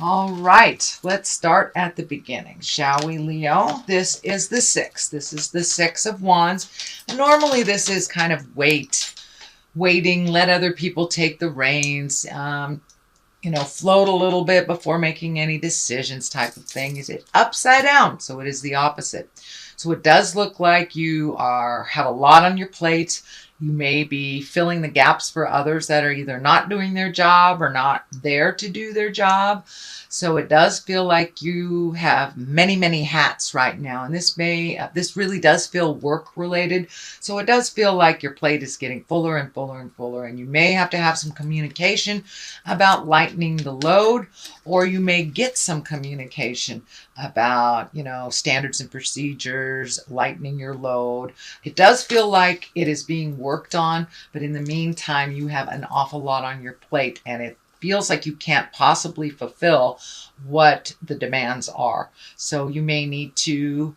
All right, let's start at the beginning, shall we, Leo? This is the six. This is the Six of Wands. And normally this is kind of waiting, let other people take the reins, float a little bit before making any decisions type of thing. Is it upside down? So it is the opposite. So it does look like you have a lot on your plate. You may be filling the gaps for others that are either not doing their job or not there to do their job. So it does feel like you have many, many hats right now. And this really does feel work related. So it does feel like your plate is getting fuller and fuller and fuller. And you may have to have some communication about lightening the load, or you may get some communication about, standards and procedures, lightening your load. It does feel like it is being worked on, but in the meantime, you have an awful lot on your plate, and it feels like you can't possibly fulfill what the demands are. So you may need to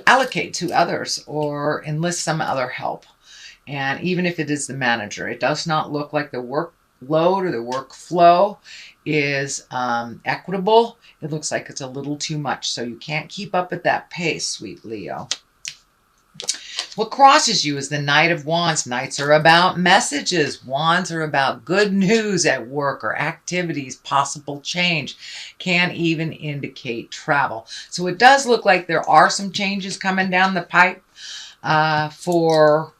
allocate to others or enlist some other help. And even if it is the manager, it does not look like the workload or the workflow is equitable. It looks like it's a little too much. So you can't keep up at that pace, sweet Leo. What crosses you is the Knight of Wands. Knights are about messages. Wands are about good news at work or activities, possible change. Can even indicate travel. So it does look like there are some changes coming down the pipe for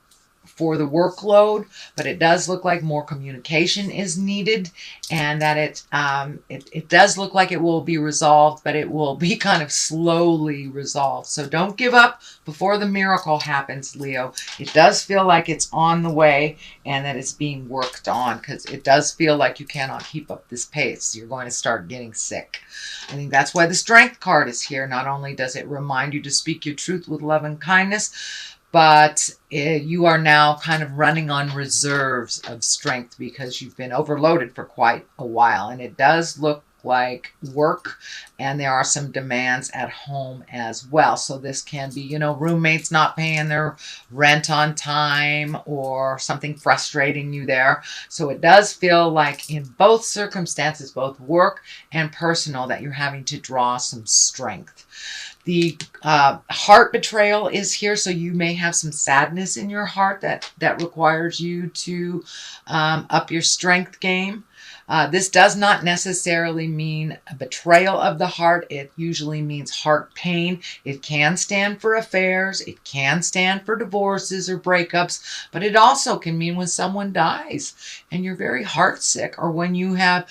the workload, but it does look like more communication is needed, and that it does look like it will be resolved, but it will be kind of slowly resolved. So don't give up before the miracle happens, Leo. It does feel like it's on the way and that it's being worked on, because it does feel like you cannot keep up this pace. You're going to start getting sick. I think that's why the Strength card is here. Not only does it remind you to speak your truth with love and kindness, but you are now kind of running on reserves of strength because you've been overloaded for quite a while. And it does look like work, and there are some demands at home as well. So this can be, roommates not paying their rent on time or something frustrating you there. So it does feel like in both circumstances, both work and personal, that you're having to draw some strength. The heart betrayal is here, so you may have some sadness in your heart that requires you to up your strength game. This does not necessarily mean a betrayal of the heart. It usually means heart pain. It can stand for affairs. It can stand for divorces or breakups, but it also can mean when someone dies and you're very heartsick, or when you have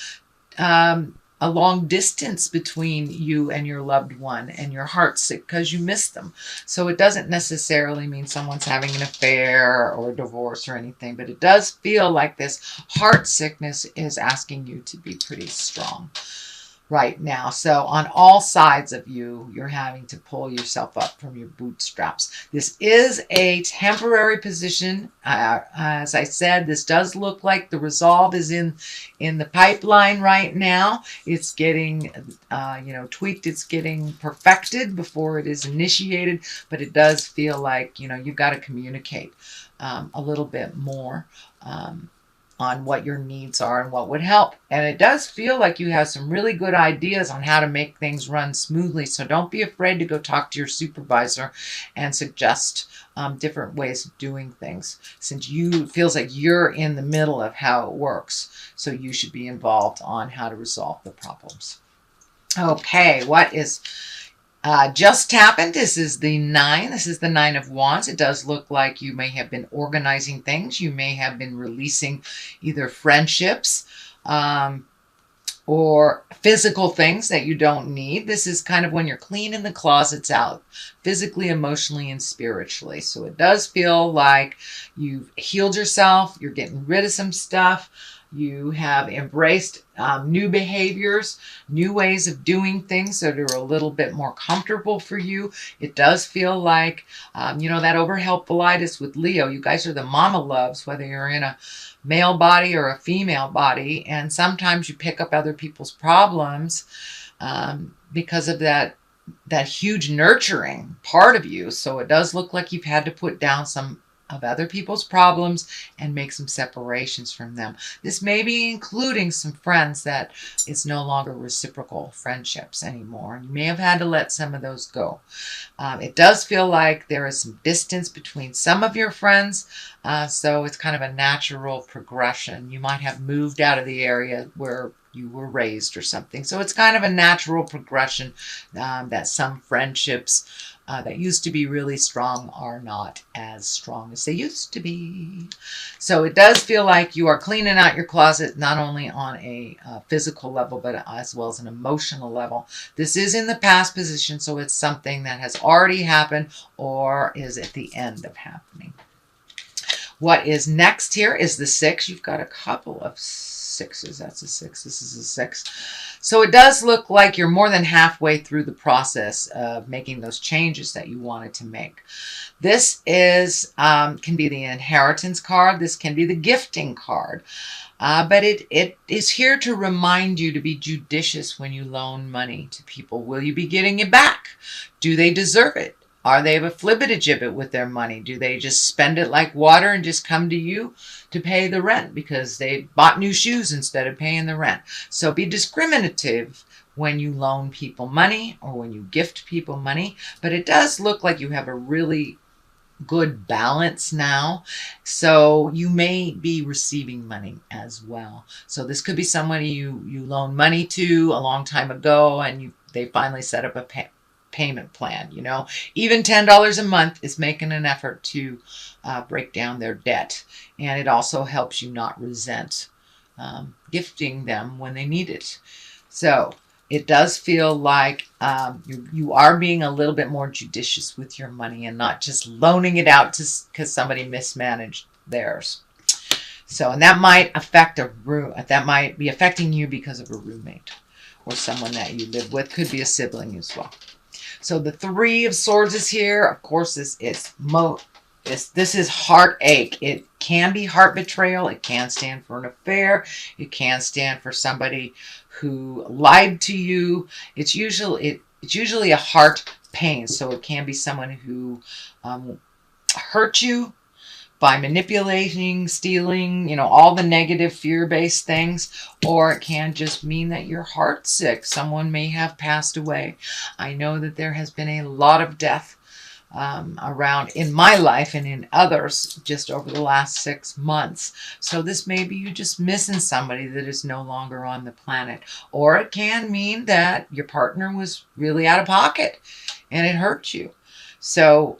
a long distance between you and your loved one and your heart's sick because you miss them. So it doesn't necessarily mean someone's having an affair or a divorce or anything, but it does feel like this heart sickness is asking you to be pretty strong right now. So on all sides of you, you're having to pull yourself up from your bootstraps. This is a temporary position. As I said, this does look like the resolve is in the pipeline right now. It's getting, tweaked. It's getting perfected before it is initiated. But it does feel like, you've got to communicate a little bit more on what your needs are and what would help. And it does feel like you have some really good ideas on how to make things run smoothly. So don't be afraid to go talk to your supervisor and suggest different ways of doing things, since it feels like you're in the middle of how it works. So you should be involved on how to resolve the problems. Okay, what is just happened? This is the 9. This is the 9 of Wands. It does look like you may have been organizing things. You may have been releasing either friendships or physical things that you don't need. This is kind of when you're cleaning the closets out, physically, emotionally, and spiritually. So it does feel like you've healed yourself. You're getting rid of some stuff. You have embraced new behaviors, new ways of doing things that are a little bit more comfortable for you. It does feel like, that overhelpful-itis with Leo. You guys are the mama loves, whether you're in a male body or a female body. And sometimes you pick up other people's problems because of that huge nurturing part of you. So it does look like you've had to put down some of other people's problems and make some separations from them. This may be including some friends that it's no longer reciprocal friendships anymore. You may have had to let some of those go. It does feel like there is some distance between some of your friends, so it's kind of a natural progression. You might have moved out of the area where you were raised or something. So it's kind of a natural progression that some friendships that used to be really strong are not as strong as they used to be. So it does feel like you are cleaning out your closet, not only on a physical level, but as well as an emotional level. This is in the past position, so it's something that has already happened or is at the end of happening. What is next here is the 6. You've got a couple of 6s. That's a 6. This is a 6. So it does look like you're more than halfway through the process of making those changes that you wanted to make. This is can be the inheritance card. This can be the gifting card. But it is here to remind you to be judicious when you loan money to people. Will you be getting it back? Do they deserve it? Are they a flibbertigibbet with their money? Do they just spend it like water and just come to you to pay the rent because they bought new shoes instead of paying the rent? So be discriminative when you loan people money or when you gift people money. But it does look like you have a really good balance now. So you may be receiving money as well. So this could be somebody you loaned money to a long time ago and they finally set up a payment plan. You know, even $10 a month is making an effort to break down their debt, and it also helps you not resent gifting them when they need it. So it does feel like you are being a little bit more judicious with your money and not just loaning it out because somebody mismanaged theirs. So, and that might affect that might be affecting you because of a roommate or someone that you live with. Could be a sibling as well. So the 3 of Swords is here. Of course, this is heartache. It can be heart betrayal. It can stand for an affair. It can stand for somebody who lied to you. It's usually a heart pain. So it can be someone who hurt you by manipulating, stealing, you know, all the negative fear-based things, or it can just mean that you're heartsick. Someone may have passed away. I know that there has been a lot of death around in my life and in others just over the last 6 months. So this may be you just missing somebody that is no longer on the planet. Or it can mean that your partner was really out of pocket and it hurt you. So,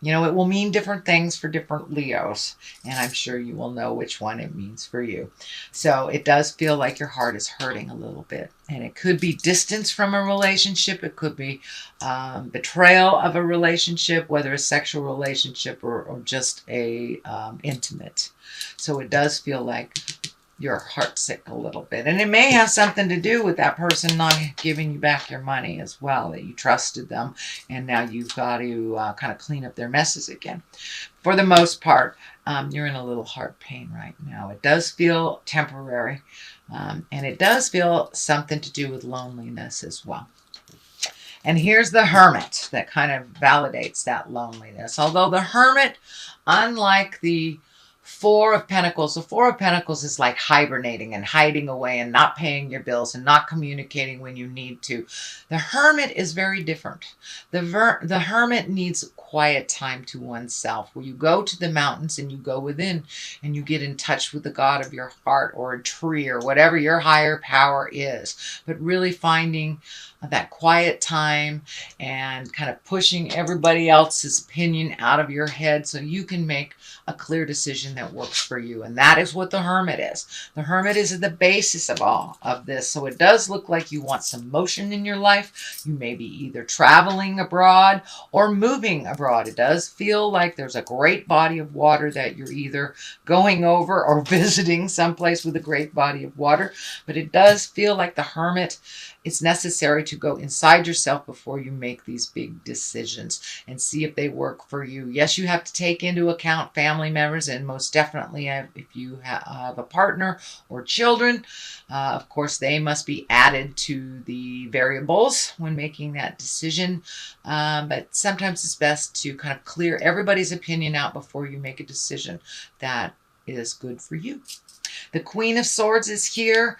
you know, it will mean different things for different Leos, and I'm sure you will know which one it means for you. So it does feel like your heart is hurting a little bit, and it could be distance from a relationship. It could be betrayal of a relationship, whether a sexual relationship or just a intimate. So it does feel like you're heartsick a little bit. And it may have something to do with that person not giving you back your money as well, that you trusted them and now you've got to kind of clean up their messes again. For the most part, you're in a little heart pain right now. It does feel temporary, and it does feel something to do with loneliness as well. And here's the Hermit that kind of validates that loneliness. Although the Hermit, unlike the 4 of Pentacles. The 4 of Pentacles is like hibernating and hiding away and not paying your bills and not communicating when you need to. The Hermit is very different. The Hermit needs quiet time to oneself, where you go to the mountains and you go within and you get in touch with the God of your heart or a tree or whatever your higher power is. But really finding that quiet time and kind of pushing everybody else's opinion out of your head so you can make a clear decision that works for you. And that is what the Hermit is. The Hermit is the basis of all of this. So it does look like you want some motion in your life. You may be either traveling abroad or moving abroad. It does feel like there's a great body of water that you're either going over or visiting someplace with a great body of water. But it does feel like the Hermit, it's necessary to go inside yourself before you make these big decisions and see if they work for you. Yes, you have to take into account family members, and most most definitely if you have a partner or children, of course, they must be added to the variables when making that decision. But sometimes it's best to kind of clear everybody's opinion out before you make a decision that is good for you. The Queen of Swords is here.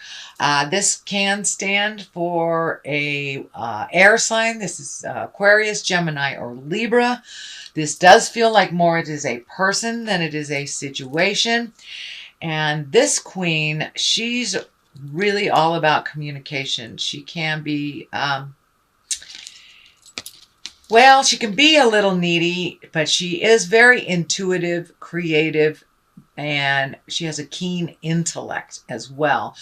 This can stand for a air sign. This is Aquarius, Gemini, or Libra. This does feel like more it is a person than it is a situation. And this Queen, she's really all about communication. She can be, well, she can be a little needy, but she is very intuitive, creative, and she has a keen intellect as well.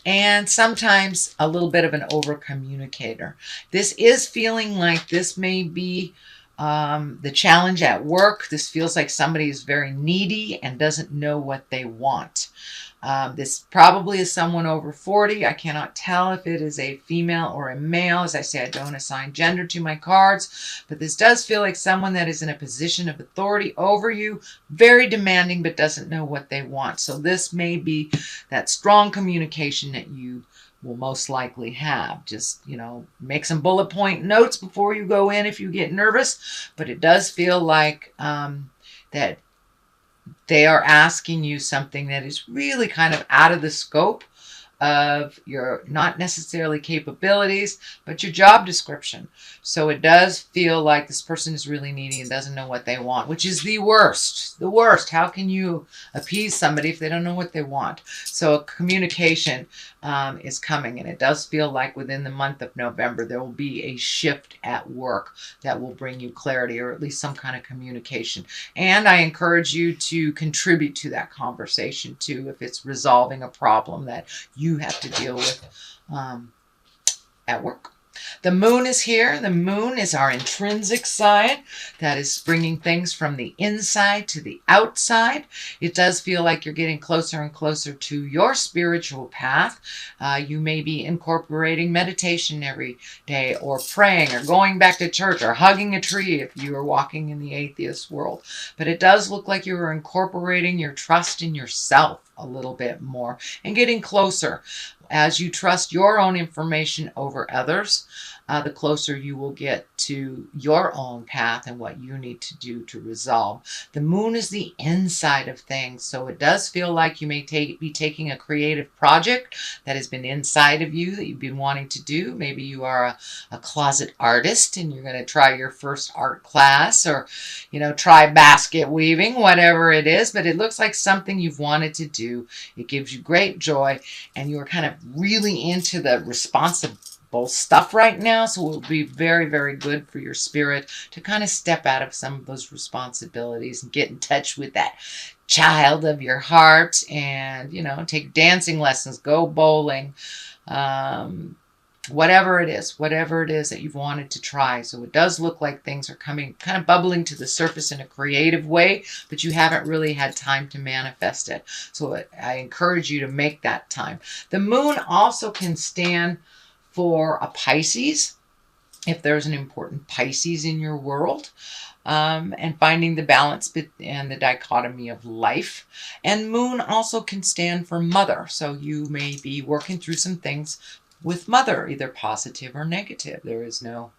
And sometimes a little bit of an over communicator. This is feeling like this may be the challenge at work. This feels like somebody is very needy and doesn't know what they want. This probably is someone over 40. I cannot tell if it is a female or a male. As I say, I don't assign gender to my cards, but this does feel like someone that is in a position of authority over you, very demanding, but doesn't know what they want. So this may be that strong communication that you will most likely have. Just, make some bullet point notes before you go in if you get nervous, but it does feel like that they are asking you something that is really kind of out of the scope of your, not necessarily capabilities, but your job description. So it does feel like this person is really needy and doesn't know what they want, which is the worst. The worst. How can you appease somebody if they don't know what they want? So communication is coming, and it does feel like within the month of November there will be a shift at work that will bring you clarity, or at least some kind of communication. And I encourage you to contribute to that conversation too, if it's resolving a problem that you have to deal with at work. The moon is here. The moon is our intrinsic side that is bringing things from the inside to the outside. It does feel like you're getting closer and closer to your spiritual path. You may be incorporating meditation every day, or praying, or going back to church, or hugging a tree if you are walking in the atheist world. But it does look like you are incorporating your trust in yourself a little bit more and getting closer. As you trust your own information over others, the closer you will get to your own path and what you need to do to resolve. The moon is the inside of things, so it does feel like you may be taking a creative project that has been inside of you that you've been wanting to do. Maybe you are a closet artist and you're going to try your first art class, or try basket weaving, whatever it is, but it looks like something you've wanted to do. It gives you great joy, and you're kind of really into the responsibility stuff right now, so it will be very, very good for your spirit to kind of step out of some of those responsibilities and get in touch with that child of your heart, and take dancing lessons, go bowling, whatever it is that you've wanted to try. So it does look like things are coming, kind of bubbling to the surface in a creative way, but you haven't really had time to manifest it. So I encourage you to make that time. The moon also can stand for a Pisces, if there's an important Pisces in your world, and finding the balance and the dichotomy of life. And moon also can stand for mother, so you may be working through some things with mother, either positive or negative. There is no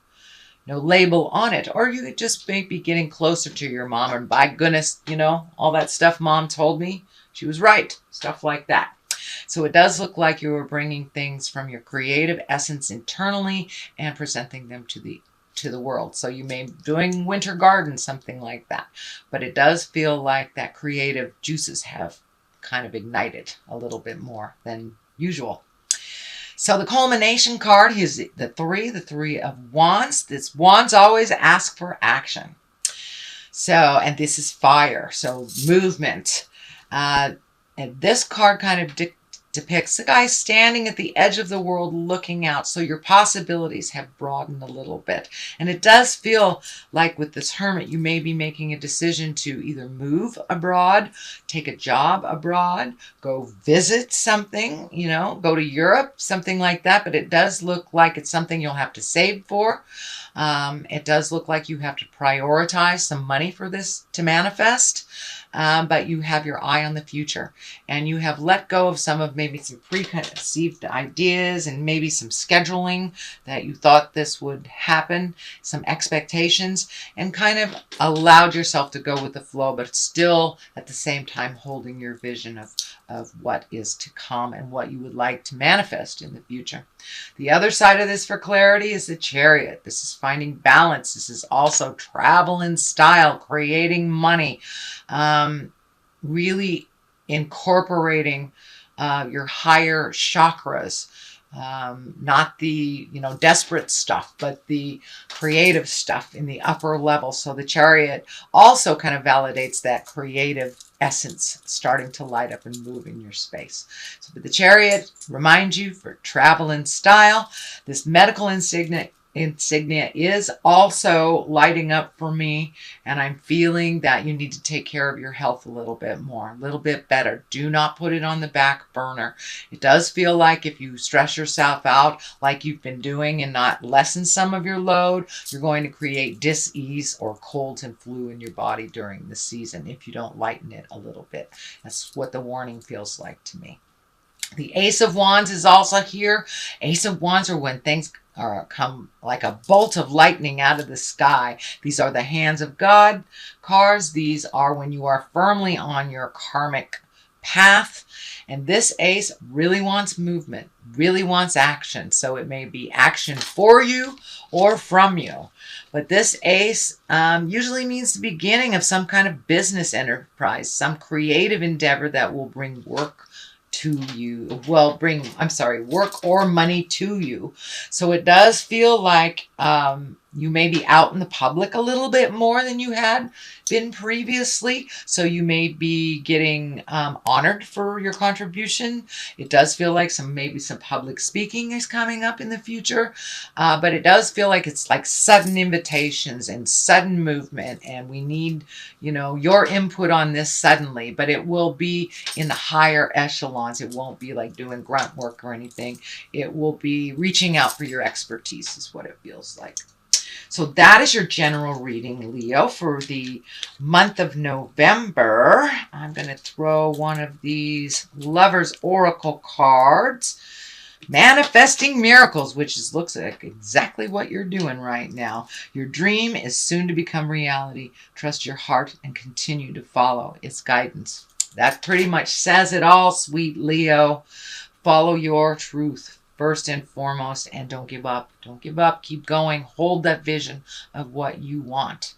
label on it. Or you could just may be getting closer to your mom, and by goodness, all that stuff mom told me, she was right, stuff like that. So it does look like you are bringing things from your creative essence internally and presenting them to the world. So you may be doing winter garden, something like that. But it does feel like that creative juices have kind of ignited a little bit more than usual. So the culmination card is the three of wands. This wands always ask for action. So, and this is fire, so movement. And this card kind of depicts the guy standing at the edge of the world looking out. So your possibilities have broadened a little bit. And it does feel like with this hermit, you may be making a decision to either move abroad, take a job abroad, go visit something, go to Europe, something like that. But it does look like it's something you'll have to save for. It does look like you have to prioritize some money for this to manifest. but you have your eye on the future, and you have let go of some of maybe some preconceived ideas and maybe some scheduling that you thought this would happen, some expectations, and kind of allowed yourself to go with the flow, but still at the same time holding your vision of what is to come and what you would like to manifest in the future. The other side of this for clarity is the Chariot. This is finding balance. This is also travel in style, creating money, really incorporating your higher chakras. Not the, desperate stuff, but the creative stuff in the upper level. So the Chariot also kind of validates that creative essence starting to light up and move in your space. So but the Chariot reminds you for travel and style. This medical insignia is also lighting up for me, and I'm feeling that you need to take care of your health a little bit more, a little bit better. Do not put it on the back burner. It does feel like if you stress yourself out like you've been doing and not lessen some of your load, you're going to create dis-ease or colds and flu in your body during the season if you don't lighten it a little bit. That's what the warning feels like to me. The Ace of Wands is also here. Ace of Wands are when things come like a bolt of lightning out of the sky. These are the hands of God cards. These are when you are firmly on your karmic path. And this ace really wants movement, really wants action. So it may be action for you or from you. But this ace usually means the beginning of some kind of business enterprise, some creative endeavor that will bring work to you, work or money to you. So it does feel like you may be out in the public a little bit more than you had been previously. So you may be getting honored for your contribution. It does feel like maybe some public speaking is coming up in the future. But it does feel like it's like sudden invitations and sudden movement. And we need, your input on this suddenly, but it will be in the higher echelons. It won't be like doing grunt work or anything. It will be reaching out for your expertise is what it feels like. So that is your general reading, Leo, for the month of November. I'm going to throw one of these Lover's Oracle cards. Manifesting miracles, which looks like exactly what you're doing right now. Your dream is soon to become reality. Trust your heart and continue to follow its guidance. That pretty much says it all, sweet Leo. Follow your truth first and foremost, and don't give up. Don't give up. Keep going. Hold that vision of what you want.